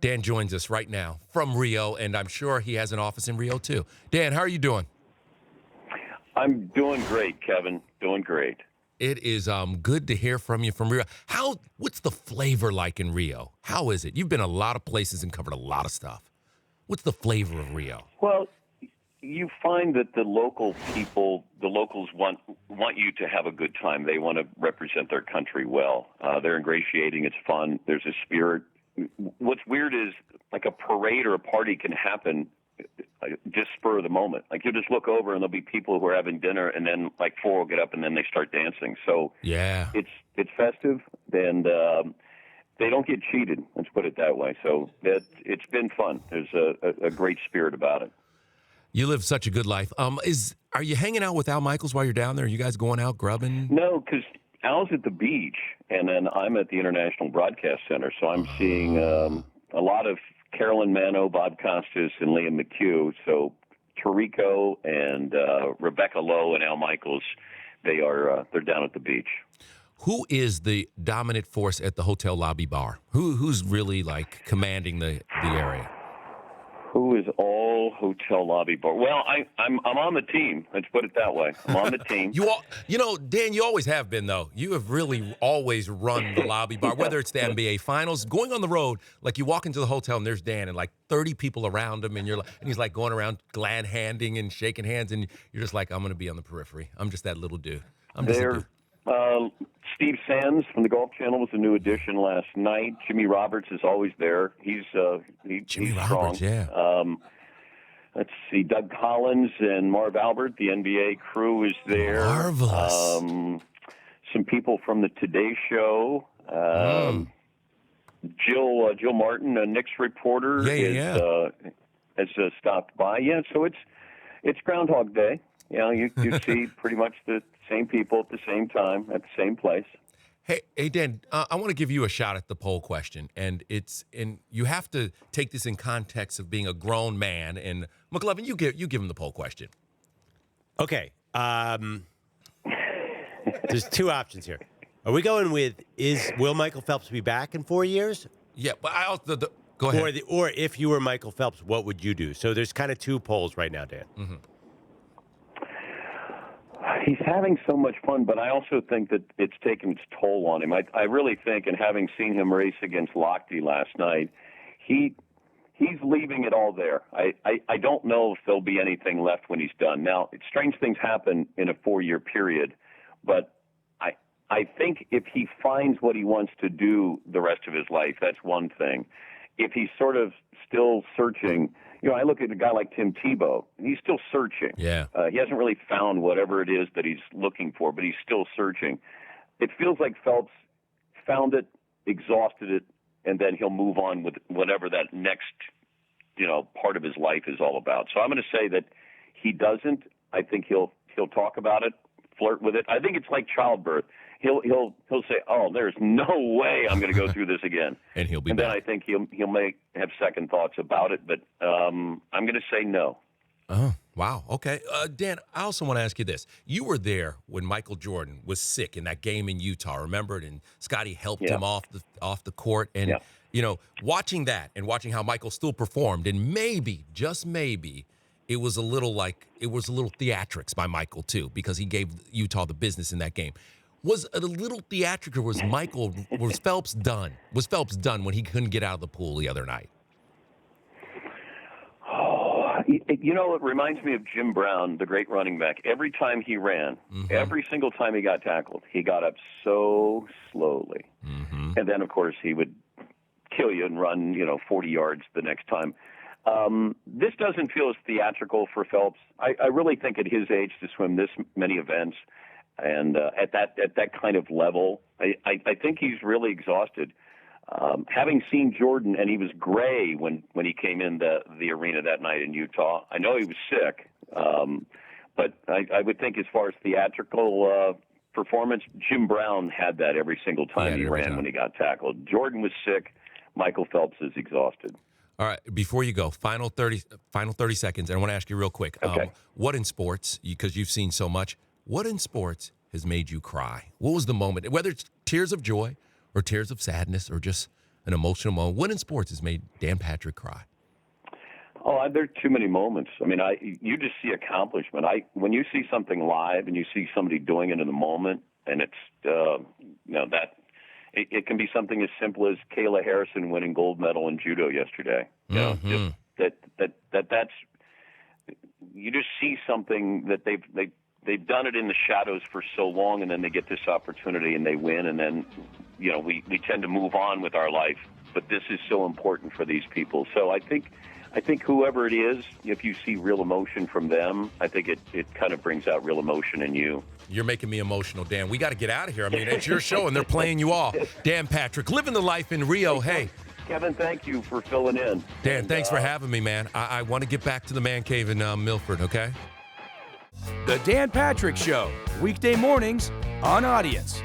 Dan joins us right now from Rio, and I'm sure he has an office in Rio too. Dan, how are you doing? I'm doing great, Kevin. Doing great. It is good to hear from you from Rio. What's the flavor like in Rio? How is it? You've been a lot of places and covered a lot of stuff. What's the flavor of Rio? Well, you find that the locals want you to have a good time. They want to represent their country well. They're ingratiating. It's fun. There's a spirit. What's weird is like a parade or a party can happen just spur of the moment. Like you just look over and there'll be people who are having dinner, and then like four will get up and then they start dancing. So yeah, it's festive, and they don't get cheated. Let's put it that way. So it's been fun. There's a great spirit about it. You live such a good life. Are you hanging out with Al Michaels while you're down there? Are you guys going out grubbing? No, because Al's at the beach, and then I'm at the International Broadcast Center. So I'm seeing a lot of Carolyn Mano, Bob Costas, and Liam McHugh. So Tarico and Rebecca Lowe and Al Michaels, they're down at the beach. Who is the dominant force at the hotel lobby bar? Who's really like commanding the area? Who is all hotel lobby bar? Well, I'm on the team. Let's put it that way. I'm on the team. Dan, you always have been though. You have really always run the lobby bar, whether it's the NBA Finals, going on the road. Like you walk into the hotel and there's Dan and like 30 people around him, and he's like going around glad handing and shaking hands, and you're just like, I'm going to be on the periphery. I'm just that little dude. Steve Sands from the Golf Channel was a new addition last night. Jimmy Roberts is always there. He's strong. Yeah. Let's see, Doug Collins and Marv Albert, the NBA crew, is there. Marvelous. Some people from the Today Show. Jill Martin, a Knicks reporter, has stopped by. Yeah, so it's Groundhog Day. You know, you see pretty much the same people at the same time at the same place. Hey, Dan, I want to give you a shot at the poll question, and you have to take this in context of being a grown man. And McLovin, you give him the poll question. Okay, there's two options here. Are we going with will Michael Phelps be back in 4 years? Yeah, but I also go ahead. Or if you were Michael Phelps, what would you do? So there's kind of two polls right now, Dan. Mm-hmm. He's having so much fun, but I also think that it's taken its toll on him. I really think, and having seen him race against Lochte last night, he's leaving it all there. I don't know if there'll be anything left when he's done. Now, strange things happen in a 4-year period, but I think if he finds what he wants to do the rest of his life, that's one thing. If he's sort of still searching, I look at a guy like Tim Tebow, and he's still searching. Yeah. He hasn't really found whatever it is that he's looking for, but he's still searching. It feels like Phelps found it, exhausted it, and then he'll move on with whatever that next, part of his life is all about. So I'm going to say that he doesn't. I think he'll talk about it, flirt with it. I think it's like childbirth. He'll say, "Oh, there's no way I'm going to go through this again," and he'll be. And back. then I think he'll may have second thoughts about it, but I'm going to say no. Oh, wow. Okay, Dan. I also want to ask you this: you were there when Michael Jordan was sick in that game in Utah. Remember it? And Scotty helped him off the court, and watching that and watching how Michael still performed, and maybe, just maybe, it was a little theatrics by Michael too, because he gave Utah the business in that game. Was it a little theatrical? Was Phelps done? Was Phelps done when he couldn't get out of the pool the other night? Oh, it reminds me of Jim Brown, the great running back. Every time he ran, every single time he got tackled, he got up so slowly. Mm-hmm. And then, of course, he would kill you and run, 40 yards the next time. This doesn't feel as theatrical for Phelps. I really think at his age to swim this many events, and at that kind of level, I think he's really exhausted. Having seen Jordan, and he was gray when he came in the arena that night in Utah. I know he was sick, but I would think as far as theatrical performance, Jim Brown had that every single time he ran when he got tackled. Jordan was sick. Michael Phelps is exhausted. All right, before you go, final 30 seconds, and I want to ask you real quick. Okay. What in sports, because you've seen so much, what in sports has made you cry? What was the moment, whether it's tears of joy or tears of sadness or just an emotional moment? What in sports has made Dan Patrick cry? Oh, there are too many moments. I mean, you just see accomplishment. When you see something live and you see somebody doing it in the moment, and it's that it can be something as simple as Kayla Harrison winning gold medal in judo yesterday. Just that's you just see something that they've done it in the shadows for so long, and then they get this opportunity and they win, and then we tend to move on with our life. But this is so important for these people. So I think whoever it is, if you see real emotion from them, I think it kind of brings out real emotion in you. You're making me emotional, Dan. We got to get out of here. I mean, it's your show, and they're playing you off. Dan Patrick, living the life in Rio. Hey. Kevin, thank you for filling in. Dan, thanks for having me, man. I want to get back to the man cave in Milford, okay? The Dan Patrick Show, weekday mornings on Audience.